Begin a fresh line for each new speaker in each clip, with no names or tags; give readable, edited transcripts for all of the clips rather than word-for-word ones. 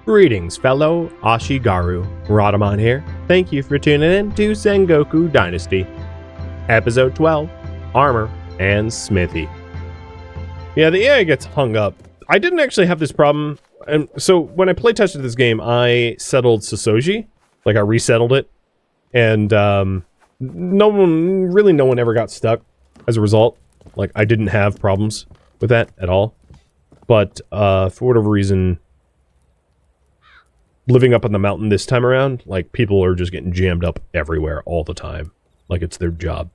Greetings, fellow Ashigaru. Rhadamant here. Thank you for tuning in to Sengoku Dynasty. Episode 12, Armor and Smithy. Yeah, the AI gets hung up. I didn't actually have this problem. And so when I playtested this game, I settled Sosoji. Like, I resettled it. And no one ever got stuck as a result. Like, I didn't have problems with that at all. But for whatever reason, living up on the mountain this time around, like, people are just getting jammed up everywhere all the time. Like, it's their job.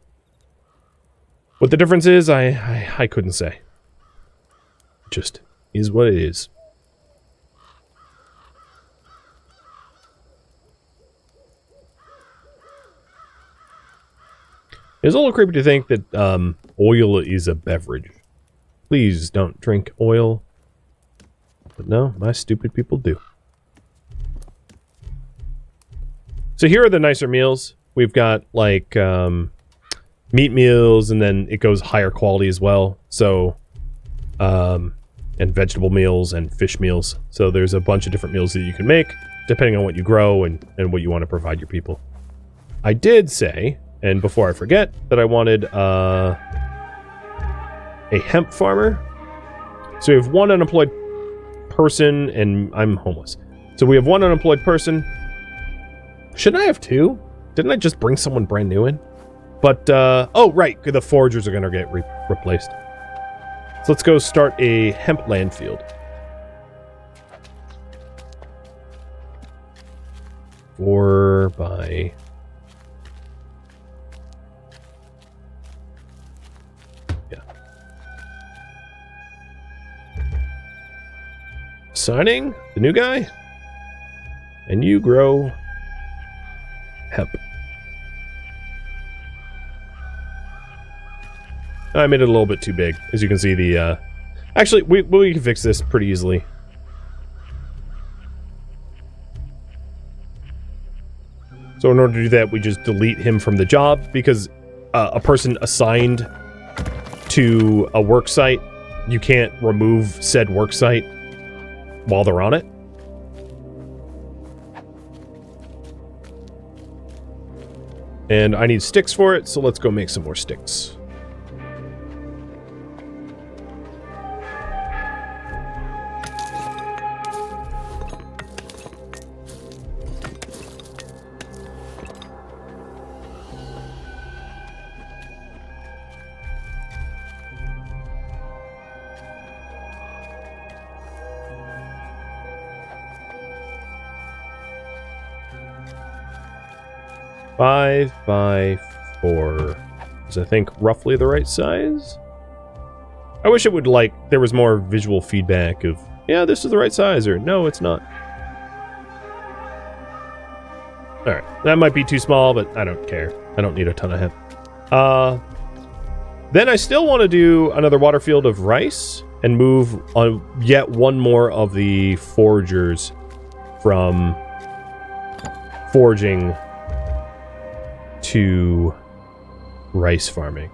What the difference is, I couldn't say. It just is what it is. It's a little creepy to think that oil is a beverage. Please don't drink oil. But no, my stupid people do. So here are the nicer meals. We've got, like, meat meals, and then it goes higher quality as well. So, and vegetable meals and fish meals. So there's a bunch of different meals that you can make, depending on what you grow and what you want to provide your people. I did say, and before I forget, that I wanted a hemp farmer. So we have one unemployed person, and I'm homeless. So we have one unemployed person. Shouldn't I have two? Didn't I just bring someone brand new in? But, oh, right, the foragers are going to get replaced. So let's go start a hemp land field. 4 by... Yeah. Assigning the new guy. And you grow... hemp. I made it a little bit too big. As you can see, the actually we can fix this pretty easily. So in order to do that, we just delete him from the job, because a person assigned to a work site, you can't remove said work site while they're on it. And I need sticks for it, so let's go make some more sticks. Five by 4 is, I think, roughly the right size. I wish it would, like, there was more visual feedback of, yeah, this is the right size, or no, it's not. Alright, that might be too small, but I don't care. I don't need a ton of hemp. Then I still want to do another water field of rice and move on yet one more of the foragers from foraging to rice farming.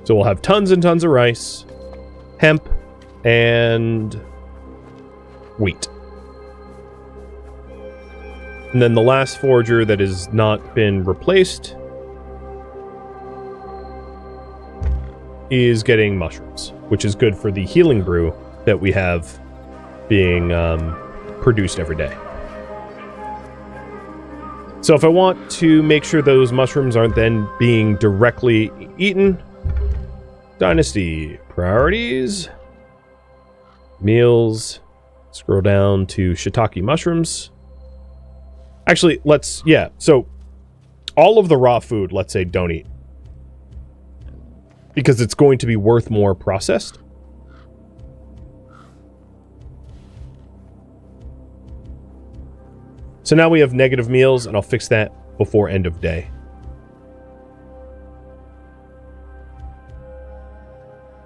So we'll have tons and tons of rice, hemp, and wheat. And then the last forager that has not been replaced is getting mushrooms, which is good for the healing brew that we have being produced every day. So if I want to make sure those mushrooms aren't then being directly eaten, Dynasty priorities, meals, scroll down to shiitake mushrooms. Actually, so all of the raw food, let's say, don't eat, because it's going to be worth more processed. So now we have negative meals, and I'll fix that before end of day.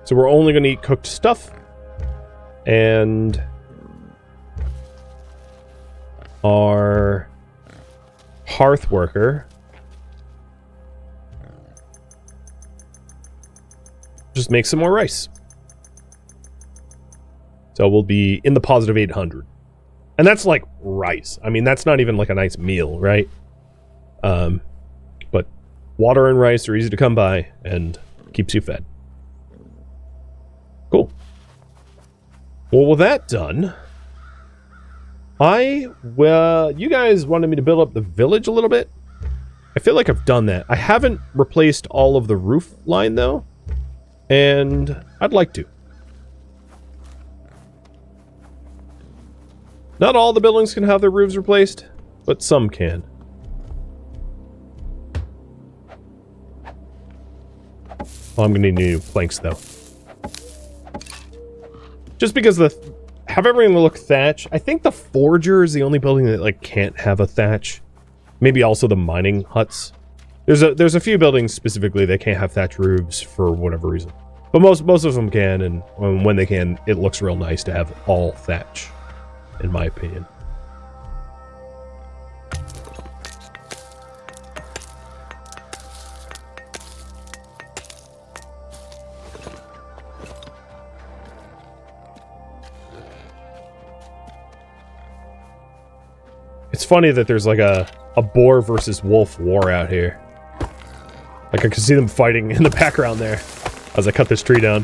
So we're only going to eat cooked stuff. And our hearth worker just make some more rice. So we'll be in the positive 800. And that's like rice. I mean, that's not even like a nice meal, right? But water and rice are easy to come by and keeps you fed. Cool. Well, with that done, you guys wanted me to build up the village a little bit. I feel like I've done that. I haven't replaced all of the roof line, though. And I'd like to. Not all the buildings can have their roofs replaced, but some can. Oh, I'm going to need new planks, though. Just because have everything look thatch. I think the Forger is the only building that, like, can't have a thatch. Maybe also the mining huts. There's a few buildings specifically that can't have thatch roofs for whatever reason. But most of them can, and when they can, it looks real nice to have all thatch, in my opinion. It's funny that there's like a boar versus wolf war out here. Like I can see them fighting in the background there as I cut this tree down.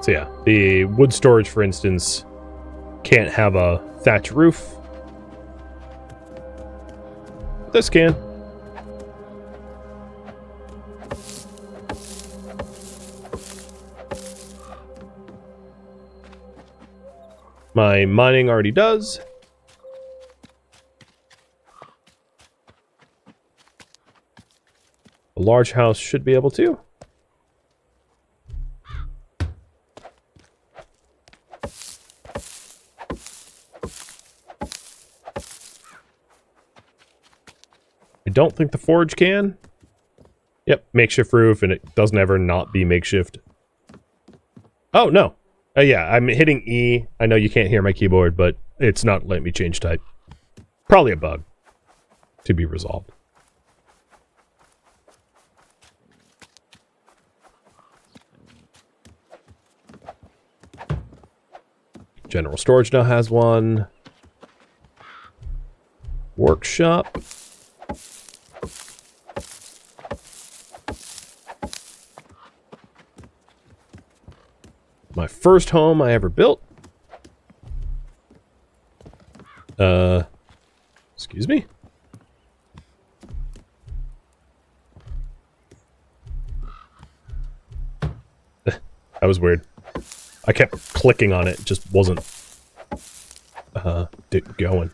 So yeah, the wood storage, for instance, can't have a thatch roof. This can. My mining already does. A large house should be able to. I don't think the forge can. Yep, makeshift roof, and it doesn't ever not be makeshift. Oh, no. Yeah, I'm hitting E. I know you can't hear my keyboard, but it's not letting me change type. Probably a bug to be resolved. General storage now has one. Workshop. My first home I ever built. Excuse me? That was weird. I kept clicking on it, it just wasn't going.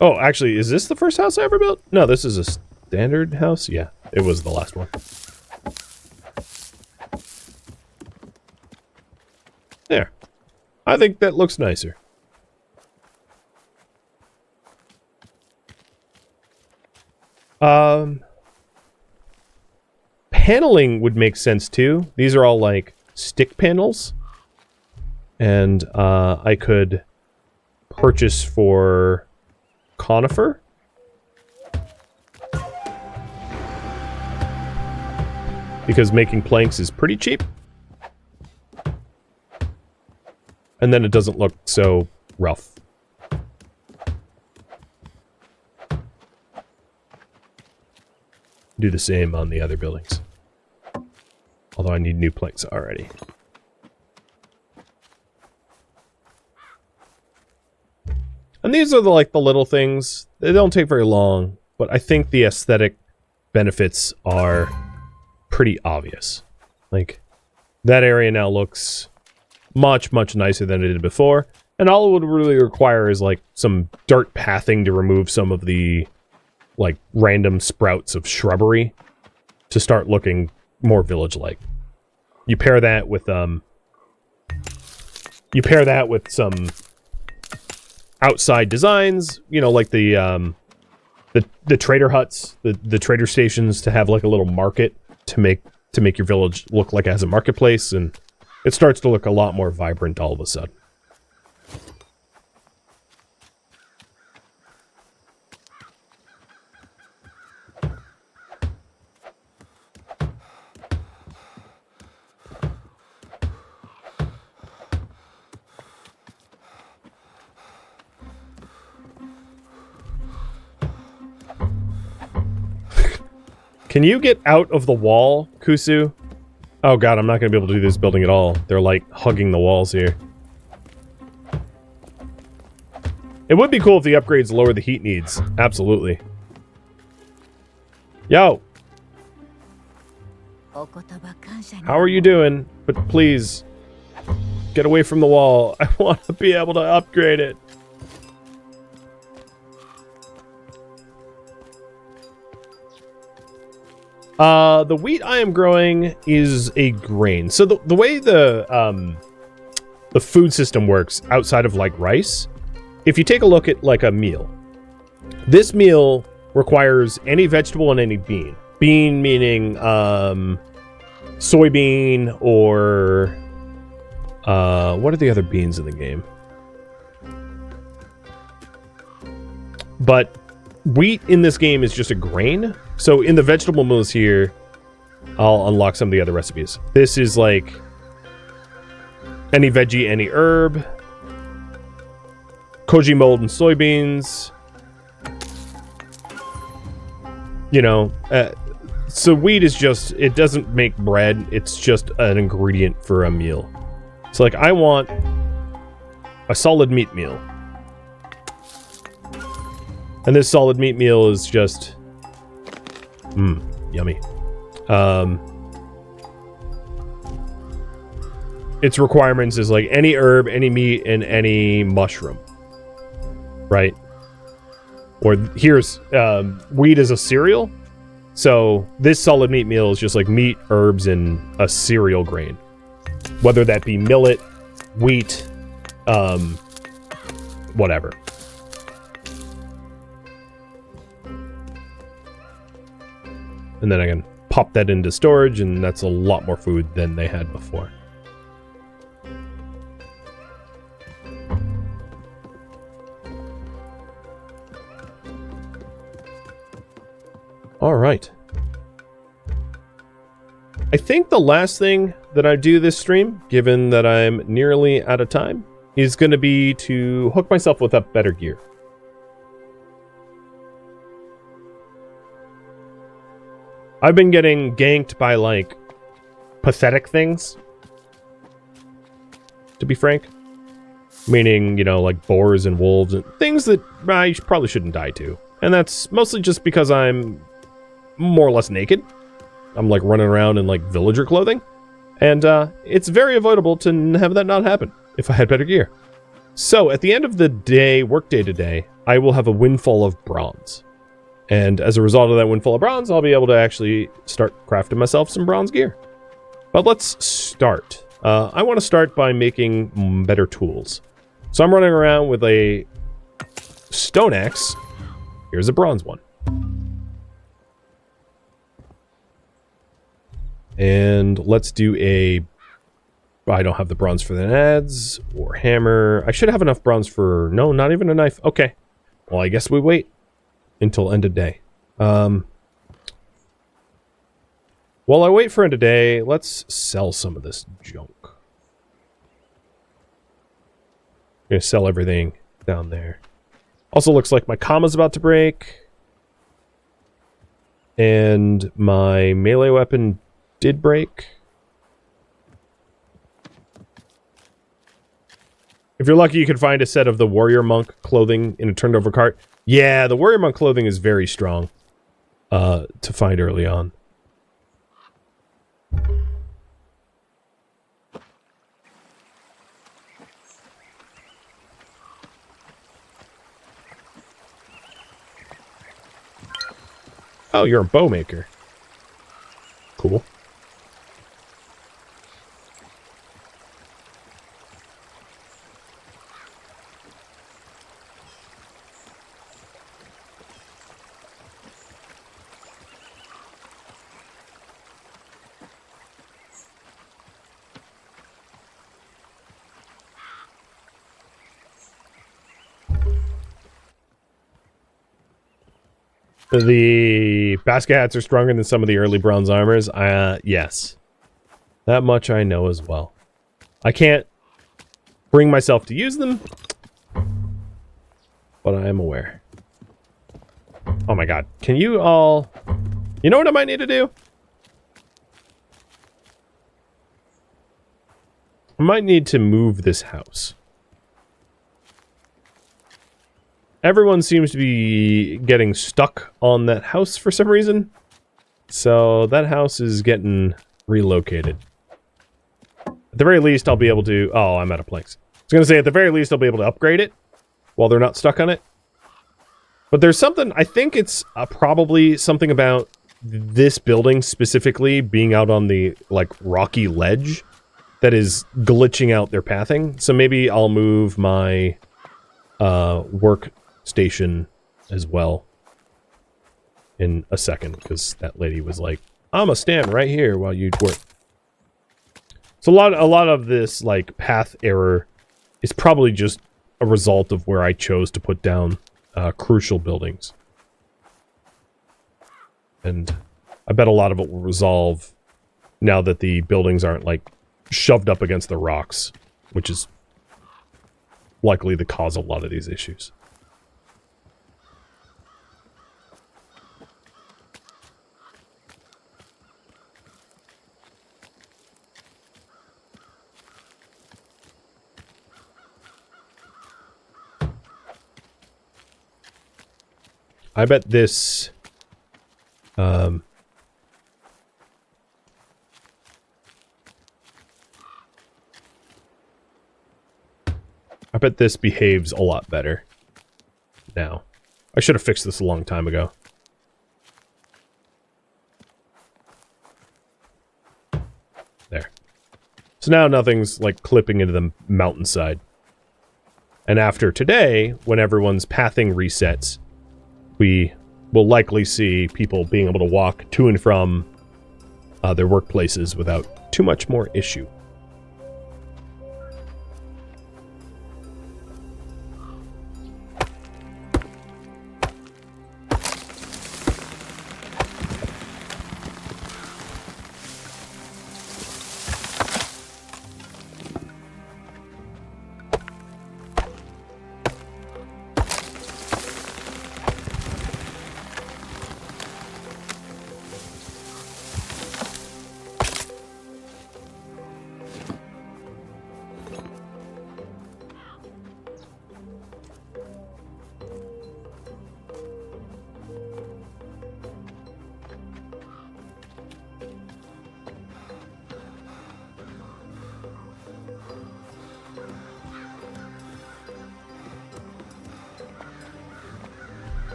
Oh, actually, is this the first house I ever built? No, this is a standard house? Yeah, it was the last one. There. I think that looks nicer. Paneling would make sense too. These are all like stick panels. And I could purchase for conifer. Because making planks is pretty cheap. And then it doesn't look so rough. Do the same on the other buildings. Although I need new planks already. And these are the little things. They don't take very long, but I think the aesthetic benefits are pretty obvious. Like, that area now looks much, much nicer than it did before. And all it would really require is, like, some dirt pathing to remove some of the, like, random sprouts of shrubbery to start looking more village-like. You pair that with, You pair that with some outside designs, you know, like the trader huts, the trader stations, to have like a little market to make your village look like it has a marketplace, and it starts to look a lot more vibrant all of a sudden. Can you get out of the wall, Kusu? Oh god, I'm not going to be able to do this building at all. They're like hugging the walls here. It would be cool if the upgrades lower the heat needs. Absolutely. Yo! How are you doing? But please, get away from the wall. I want to be able to upgrade it. The wheat I am growing is a grain. So the way the food system works outside of like rice, if you take a look at like a meal, this meal requires any vegetable and any bean. Bean meaning soybean or what are the other beans in the game? But wheat in this game is just a grain. So in the vegetable meals here, I'll unlock some of the other recipes. This is like any veggie, any herb, koji mold and soybeans. You know, so wheat is just, it doesn't make bread. It's just an ingredient for a meal. So like I want a solid meat meal. And this solid meat meal is just... yummy. Its requirements is like any herb, any meat, and any mushroom. Right? Or here's... wheat is a cereal. So this solid meat meal is just like meat, herbs, and a cereal grain. Whether that be millet, wheat, whatever. And then I can pop that into storage, and that's a lot more food than they had before. All right. I think the last thing that I do this stream, given that I'm nearly out of time, is going to be to hook myself with up better gear. I've been getting ganked by, like, pathetic things, to be frank. Meaning, you know, like boars and wolves and things that I probably shouldn't die to. And that's mostly just because I'm more or less naked. I'm, like, running around in, like, villager clothing. And it's very avoidable to have that not happen if I had better gear. So, at the end of the day, workday today, I will have a windfall of bronze. And as a result of that windfall of bronze, I'll be able to actually start crafting myself some bronze gear. But let's start. I want to start by making better tools. So I'm running around with a stone axe. Here's a bronze one. And let's do a... I don't have the bronze for the adze or hammer. I should have enough bronze for... No, not even a knife. Okay. Well, I guess we wait until end of day. While I wait for end of day, let's sell some of this junk. I'm gonna sell everything down there. Also looks like my comma's about to break. And my melee weapon did break. If you're lucky, you can find a set of the warrior monk clothing in a turned over cart. Yeah, the warrior monk clothing is very strong to find early on. Oh, you're a bow maker. Cool. The basket hats are stronger than some of the early bronze armors. Yes. That much I know as well. I can't bring myself to use them, but I am aware. Oh my god. Can you all... You know what I might need to do? I might need to move this house. Everyone seems to be getting stuck on that house for some reason. So that house is getting relocated. At the very least, I'll be able to... Oh, I'm out of planks. I was going to say, at the very least, I'll be able to upgrade it while they're not stuck on it. But there's something... I think it's probably something about this building specifically being out on the, like, rocky ledge that is glitching out their pathing. So maybe I'll move my work station as well in a second, because that lady was like, I'm gonna stand right here while you work. So a lot of this like path error is probably just a result of where I chose to put down crucial buildings, and I bet a lot of it will resolve now that the buildings aren't like shoved up against the rocks, which is likely the cause of a lot of these issues. I bet this... I bet this behaves a lot better now. I should have fixed this a long time ago. There. So now nothing's like clipping into the mountainside. And after today, when everyone's pathing resets, we will likely see people being able to walk to and from their workplaces without too much more issue.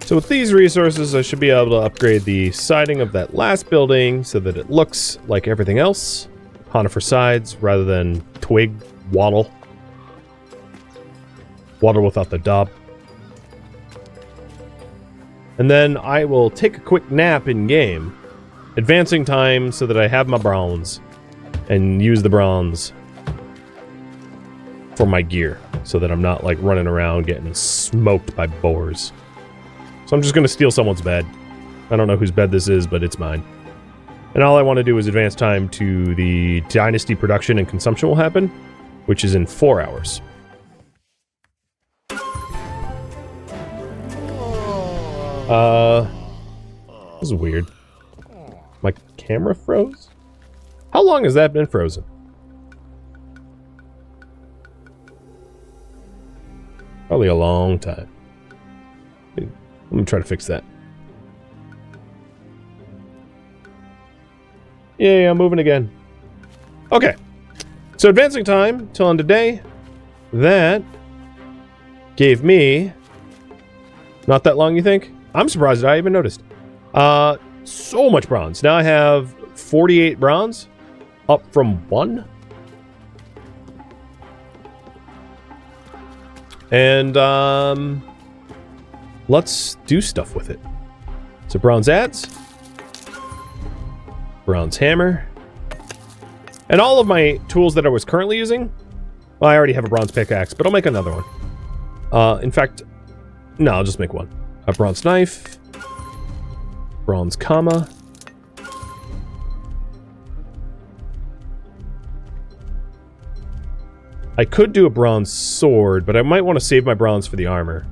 So with these resources, I should be able to upgrade the siding of that last building so that it looks like everything else. Conifer sides rather than twig wattle. Wattle without the daub. And then I will take a quick nap in game, advancing time so that I have my bronze, and use the bronze for my gear so that I'm not like running around getting smoked by boars. So I'm just going to steal someone's bed. I don't know whose bed this is, but it's mine. And all I want to do is advance time to the Dynasty production and consumption will happen, which is in 4 hours. This is weird. My camera froze? How long has that been frozen? Probably a long time. Let me try to fix that. Yeah, I'm moving again. Okay. So advancing time till on today. That gave me... Not that long, you think? I'm surprised that I even noticed. So much bronze. Now I have 48 bronze. Up from 1. And, let's do stuff with it. So bronze adze. Bronze hammer. And all of my tools that I was currently using Well, I already have a bronze pickaxe, but I'll make another one. In fact, no, I'll just make one. A bronze knife. Bronze comma. I could do a bronze sword, but I might want to save my bronze for the armor.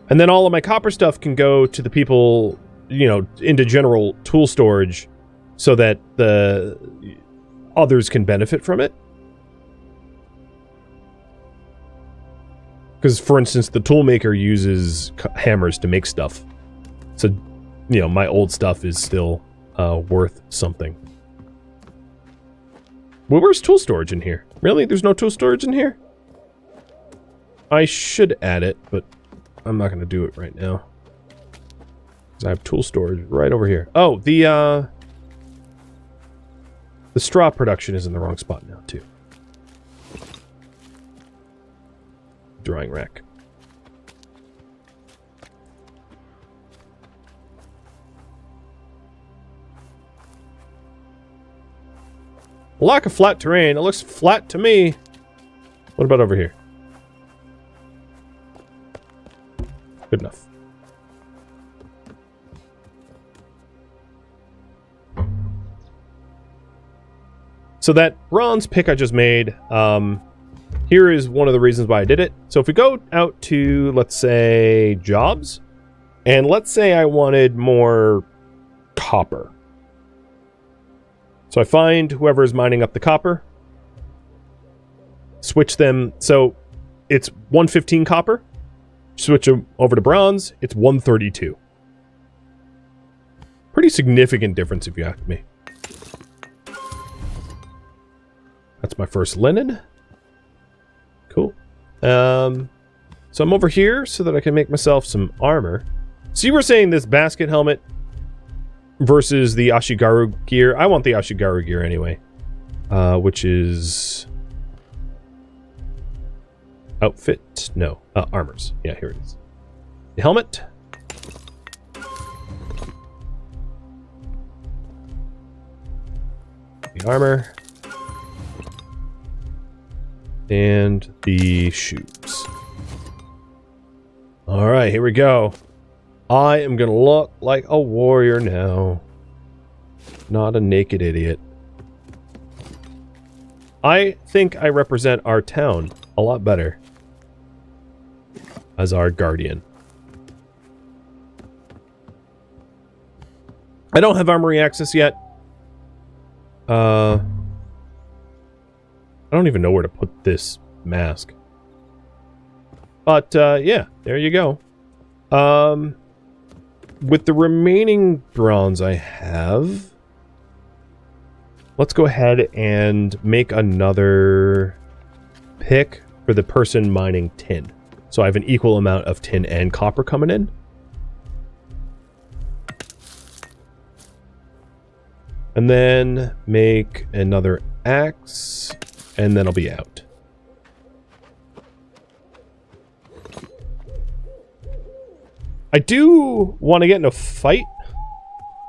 And then all of my copper stuff can go to the people, you know, into general tool storage so that the others can benefit from it. Because, for instance, the toolmaker uses hammers to make stuff. So, you know, my old stuff is still worth something. Well, where's tool storage in here? Really? There's no tool storage in here? I should add it, but I'm not going to do it right now. Because I have tool storage right over here. Oh, the straw production is in the wrong spot now, too. Drying rack. Lack of flat terrain. It looks flat to me. What about over here? Good enough. So that bronze pick I just made, here is one of the reasons why I did it. So if we go out to, let's say, jobs, and let's say I wanted more copper. So I find whoever is mining up the copper, switch them. So it's 115 copper. Switch them over to bronze, it's 132. Pretty significant difference if you ask me. That's my first linen. Cool. So I'm over here so that I can make myself some armor. So you were saying this basket helmet versus the Ashigaru gear. I want the Ashigaru gear anyway. Which is... outfit? No. Armors. Yeah, here it is. The helmet. The armor. And the shoes. Alright, here we go. I am gonna look like a warrior now. Not a naked idiot. I think I represent our town a lot better as our guardian. I don't have armory access yet. I don't even know where to put this mask. But, yeah, there you go. With the remaining bronze I have, let's go ahead and make another pick for the person mining tin. So I have an equal amount of tin and copper coming in. And then make another axe, and then I'll be out. I do want to get in a fight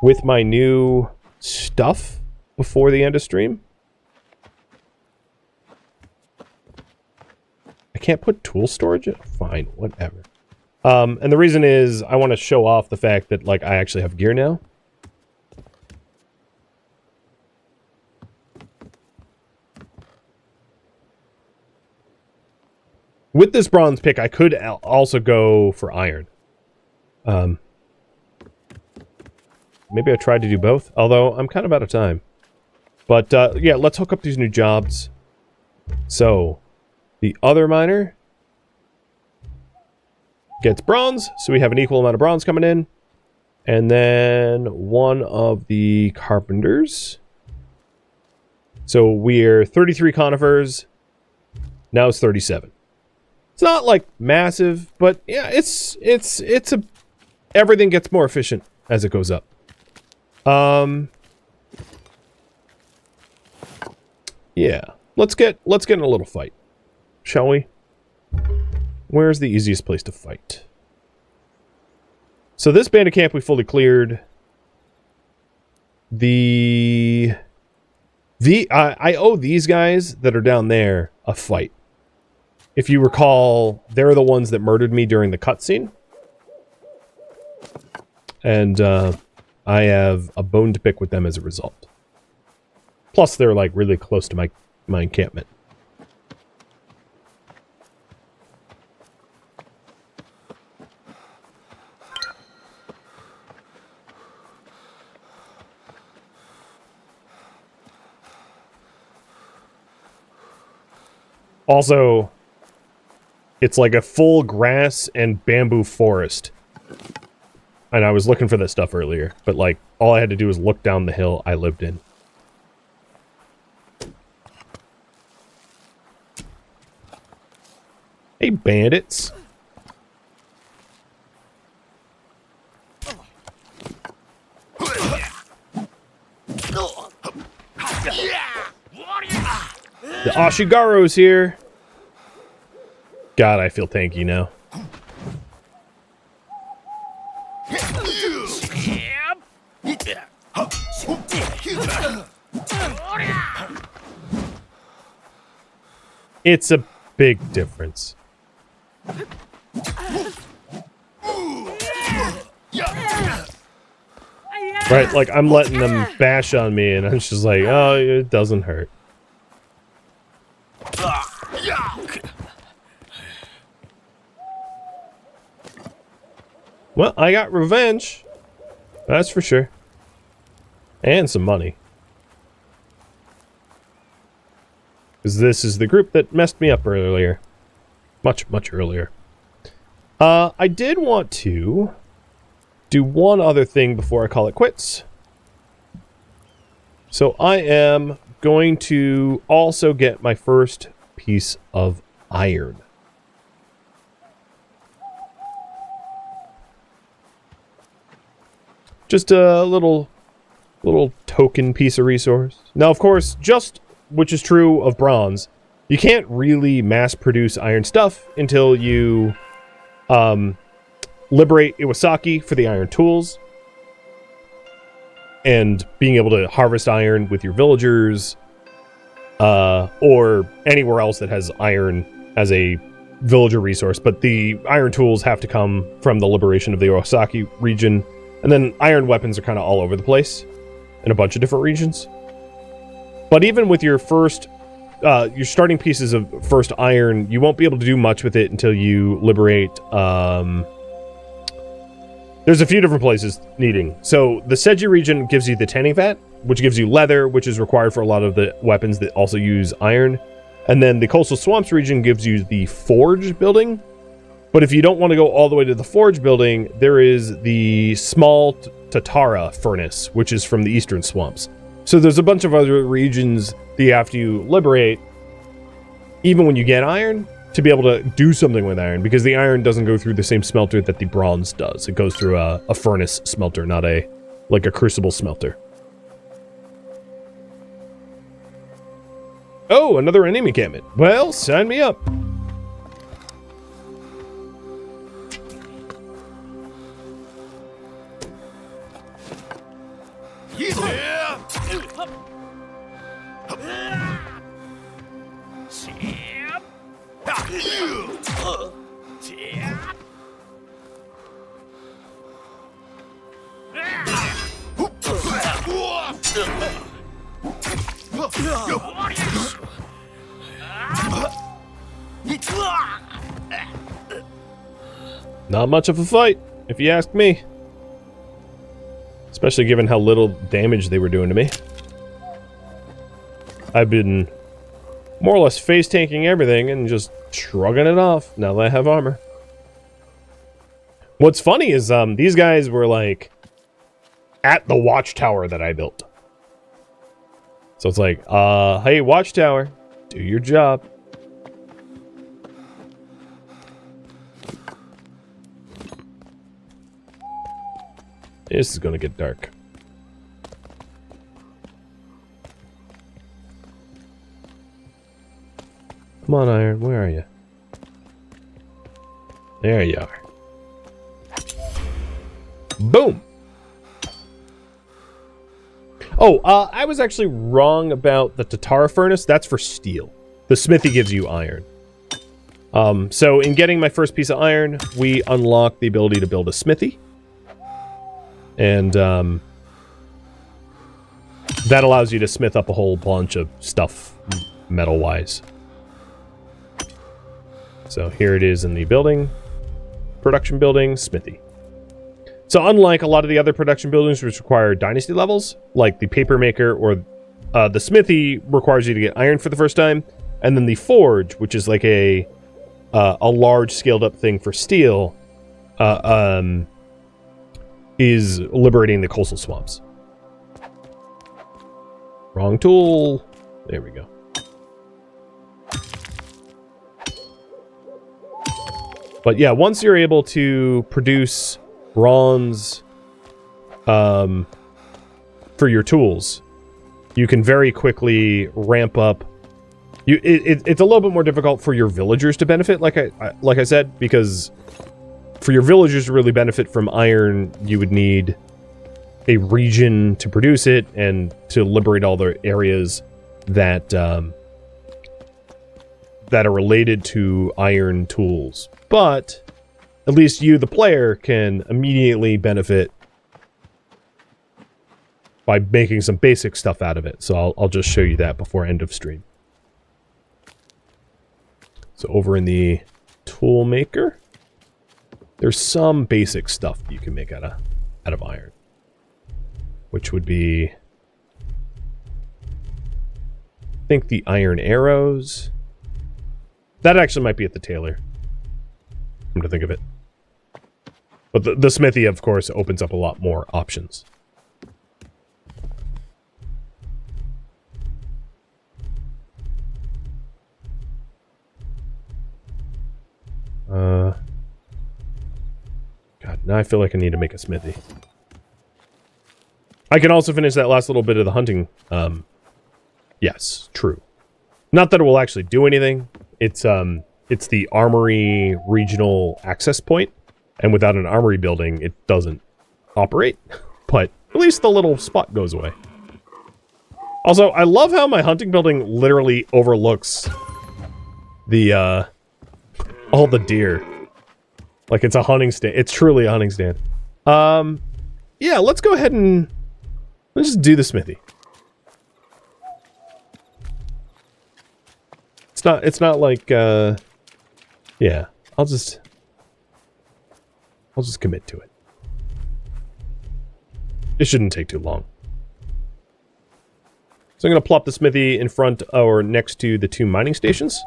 with my new stuff before the end of stream. I can't put tool storage in? Fine, whatever. And the reason is I want to show off the fact that, like, I actually have gear now. With this bronze pick, I could also go for iron. Maybe I tried to do both, although I'm kind of out of time. But, yeah, let's hook up these new jobs. So, the other miner gets bronze, so we have an equal amount of bronze coming in. And then one of the carpenters. So we're 33 conifers. Now it's 37. It's not like massive, but yeah, it's a everything gets more efficient as it goes up. Yeah. Let's get in a little fight. Shall we? Where's the easiest place to fight? So this bandit camp we fully cleared. The I owe these guys that are down there a fight. If you recall, they're the ones that murdered me during the cutscene. And I have a bone to pick with them as a result. Plus, they're like really close to my encampment. Also, it's like a full grass and bamboo forest. And I was looking for this stuff earlier, but like all I had to do was look down the hill I lived in. Hey, bandits. The Ashigaru's here. God, I feel tanky now. It's a big difference. Right, like I'm letting them bash on me and I'm just like, oh, it doesn't hurt. Well, I got revenge. That's for sure. And some money. Because this is the group that messed me up earlier. Much earlier. I did want to do one other thing before I call it quits. So I am going to also get my first piece of iron. Just a little token piece of resource. Now, of course, which is true of bronze, you can't really mass produce iron stuff until you liberate Iwasaki for the iron tools. And being able to harvest iron with your villagers, or anywhere else that has iron as a villager resource. But the iron tools have to come from the liberation of the Iwasaki region. And then iron weapons are kind of all over the place in a bunch of different regions. But even with your your starting pieces of first iron, you won't be able to do much with it until you liberate. There's a few different places needing. So the Seiji region gives you the tanning vat, which gives you leather, which is required for a lot of the weapons that also use iron. And then the coastal swamps region gives you the forge building. But if you don't want to go all the way to the forge building, there is the small Tatara furnace, which is from the eastern swamps. So there's a bunch of other regions that you have to liberate, even when you get iron, to be able to do something with iron, because the iron doesn't go through the same smelter that the bronze does. It goes through a furnace smelter, not a crucible smelter. Oh, another enemy encampment. Well, sign me up. Not much of a fight, if you ask me. Especially given how little damage they were doing to me. I've been more or less face tanking everything and just shrugging it off now that I have armor. What's funny is these guys were like at the watchtower that I built. So it's like, hey, watchtower, do your job. This is gonna get dark. Come on, Iron, where are you? There you are. Boom! Oh, I was actually wrong about the Tatara furnace. That's for steel. The smithy gives you iron. So in getting my first piece of iron, we unlock the ability to build a smithy. And that allows you to smith up a whole bunch of stuff metal-wise. So here it is in the building. Production building, smithy. So unlike a lot of the other production buildings which require dynasty levels, like the paper maker or the smithy requires you to get iron for the first time, and then the forge, which is like a large scaled up thing for steel, is liberating the coastal swamps. Wrong tool. There we go. But yeah, once you're able to produce bronze for your tools, you can very quickly ramp up. It's a little bit more difficult for your villagers to benefit, like I said, because for your villagers to really benefit from iron, you would need a region to produce it and to liberate all the areas that that are related to iron tools. But at least you, the player, can immediately benefit by making some basic stuff out of it. So I'll just show you that before end of stream. So over in the tool maker, there's some basic stuff you can make out of iron, which would be, I think, the iron arrows. That actually might be at the tailor, come to think of it. But the smithy, of course, opens up a lot more options. God, now I feel like I need to make a smithy. I can also finish that last little bit of the hunting. Yes, true. Not that it will actually do anything. It's the armory regional access point, and without an armory building, it doesn't operate. But at least the little spot goes away. Also, I love how my hunting building literally overlooks the all the deer. Like it's a hunting stand. It's truly a hunting stand. Yeah, let's go ahead and let's just do the smithy. It's not like yeah, I'll just commit to it. It shouldn't take too long. So I'm going to plop the smithy in front or next to the two mining stations.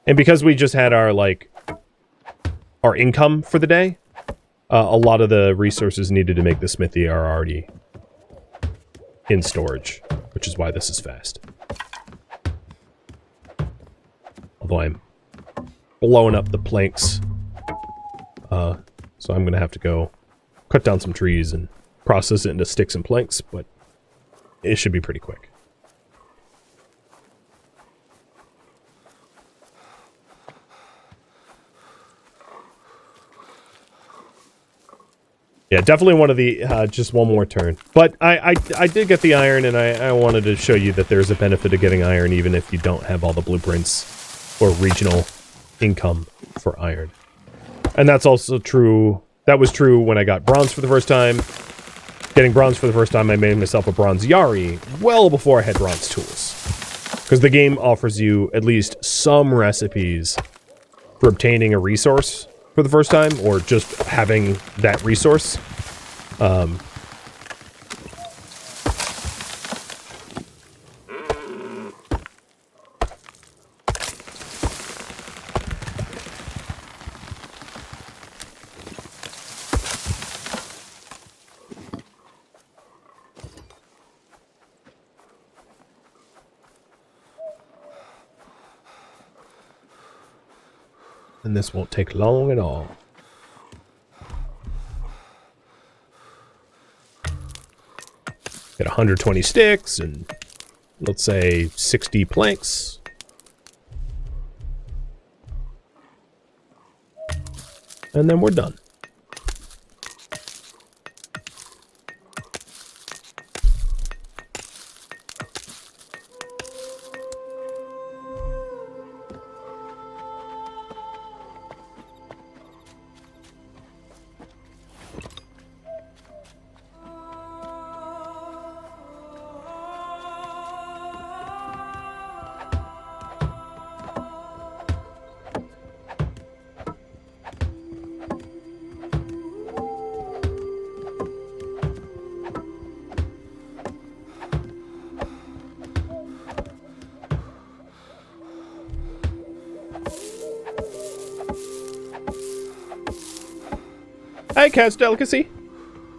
And because we just had our our income for the day, a lot of the resources needed to make the smithy are already in storage, which is why this is fast. Although I'm blowing up the planks, so I'm going to have to go cut down some trees and process it into sticks and planks, but it should be pretty quick. Yeah, definitely one of the, just one more turn. But I did get the iron, and I wanted to show you that there's a benefit of getting iron even if you don't have all the blueprints or regional income for iron. And that's also true, that was true when I got bronze for the first time. Getting bronze for the first time, I made myself a bronze yari well before I had bronze tools. Because the game offers you at least some recipes for obtaining a resource for the first time, or just having that resource. And this won't take long at all. Get 120 sticks and let's say 60 planks. And then we're done. Hi, Cat's Delicacy.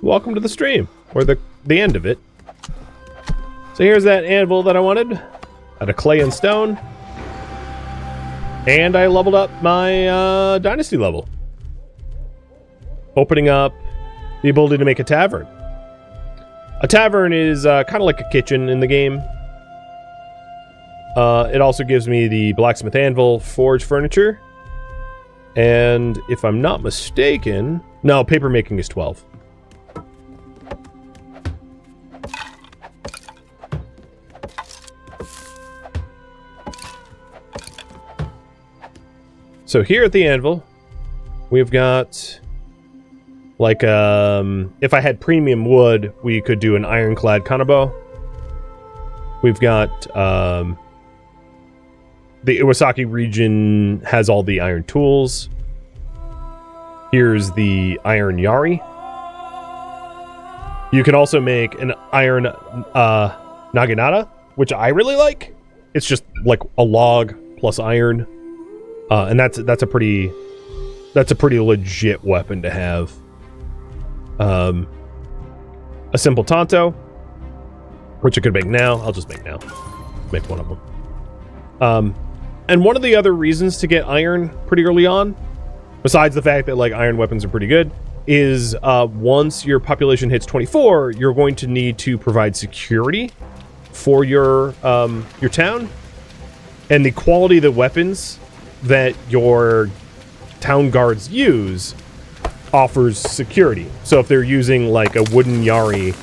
Welcome to the stream, or the end of it. So here's that anvil that I wanted, out of clay and stone. And I leveled up my dynasty level. Opening up the ability to make a tavern. A tavern is kind of like a kitchen in the game. It also gives me the blacksmith anvil, forge furniture. And if I'm not mistaken... No, paper making is 12. So here at the anvil, we've got... Like, if I had premium wood, we could do an ironclad kanabo. We've got, the Iwasaki region has all the iron tools. Here's the iron yari. You can also make an iron, naginata, which I really like. It's just like a log plus iron. And that's a pretty legit weapon to have. A simple tanto, which I could make now. I'll just make now. Make one of them. And one of the other reasons to get iron pretty early on, besides the fact that like iron weapons are pretty good, is once your population hits 24, you're going to need to provide security for your town, and the quality of the weapons that your town guards use offers security. So if they're using like a wooden yari,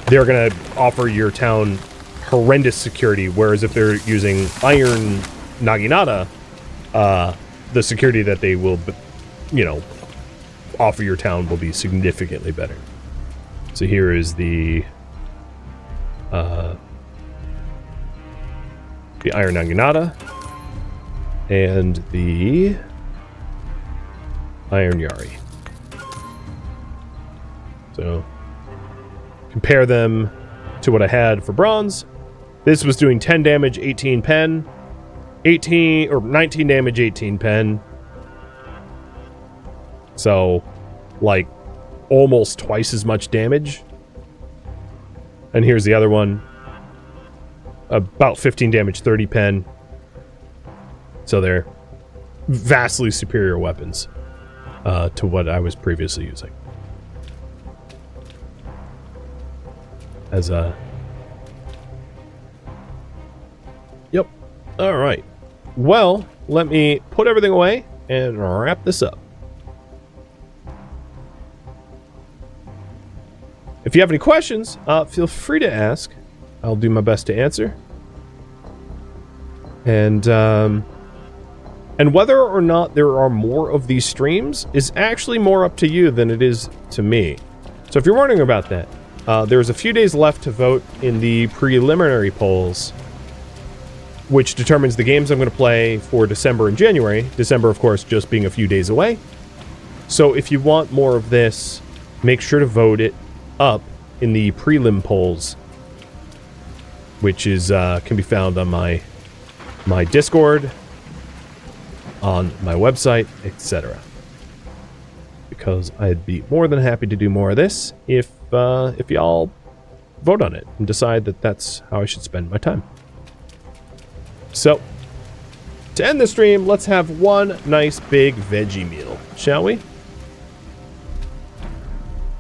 they're gonna offer your town horrendous security, whereas if they're using iron naginata, the security that they will, offer your town will be significantly better. So here is the iron naginata and the iron yari. So, compare them to what I had for bronze. This was doing 10 damage, 18 pen. 19 damage, 18 pen. So, like, almost twice as much damage. And here's the other one. About 15 damage, 30 pen. So they're vastly superior weapons to what I was previously using. As a... Yep. Alright. Well, let me put everything away and wrap this up. If you have any questions, feel free to ask. I'll do my best to answer. And whether or not there are more of these streams is actually more up to you than it is to me. So if you're wondering about that, there's a few days left to vote in the preliminary polls, which determines the games I'm going to play for December and January. December, of course, just being a few days away. So if you want more of this, make sure to vote it up in the prelim polls, which is can be found on my Discord, on my website, etc. Because I'd be more than happy to do more of this if y'all vote on it and decide that that's how I should spend my time. So, to end the stream, let's have one nice big veggie meal, shall we?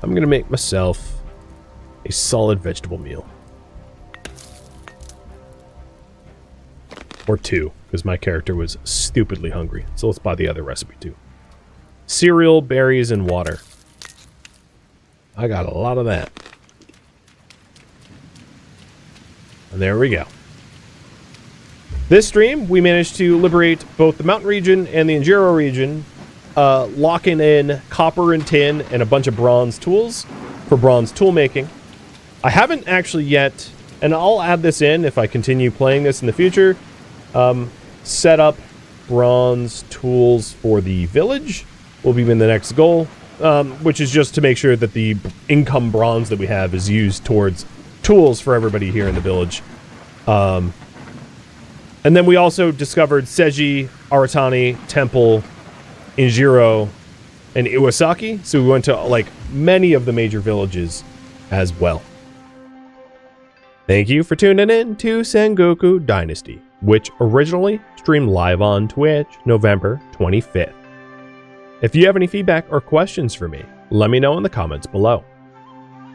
I'm going to make myself a solid vegetable meal. Or two, because my character was stupidly hungry. So let's buy the other recipe too. Cereal, berries, and water. I got a lot of that. And there we go. This stream, we managed to liberate both the mountain region and the Injiro region, locking in copper and tin and a bunch of bronze tools for bronze tool making. I haven't actually yet, and I'll add this in if I continue playing this in the future, set up bronze tools for the village. Will be in the next goal, which is just to make sure that the income bronze that we have is used towards tools for everybody here in the village. And then we also discovered Seiji, Aratani, Temple, Injiro, and Iwasaki, so we went to like many of the major villages as well. Thank you for tuning in to Sengoku Dynasty, which originally streamed live on Twitch November 25th. If you have any feedback or questions for me, let me know in the comments below.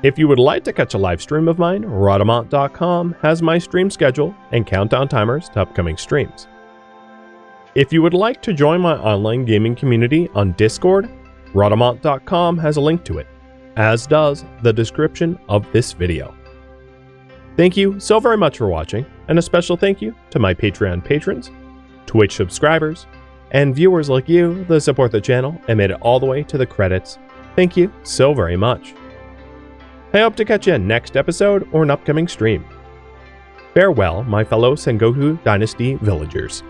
If you would like to catch a live stream of mine, Rhadamant.com has my stream schedule and countdown timers to upcoming streams. If you would like to join my online gaming community on Discord, Rhadamant.com has a link to it, as does the description of this video. Thank you so very much for watching, and a special thank you to my Patreon patrons, Twitch subscribers, and viewers like you that support the channel and made it all the way to the credits. Thank you so very much. I hope to catch you in next episode or an upcoming stream. Farewell, my fellow Sengoku Dynasty villagers.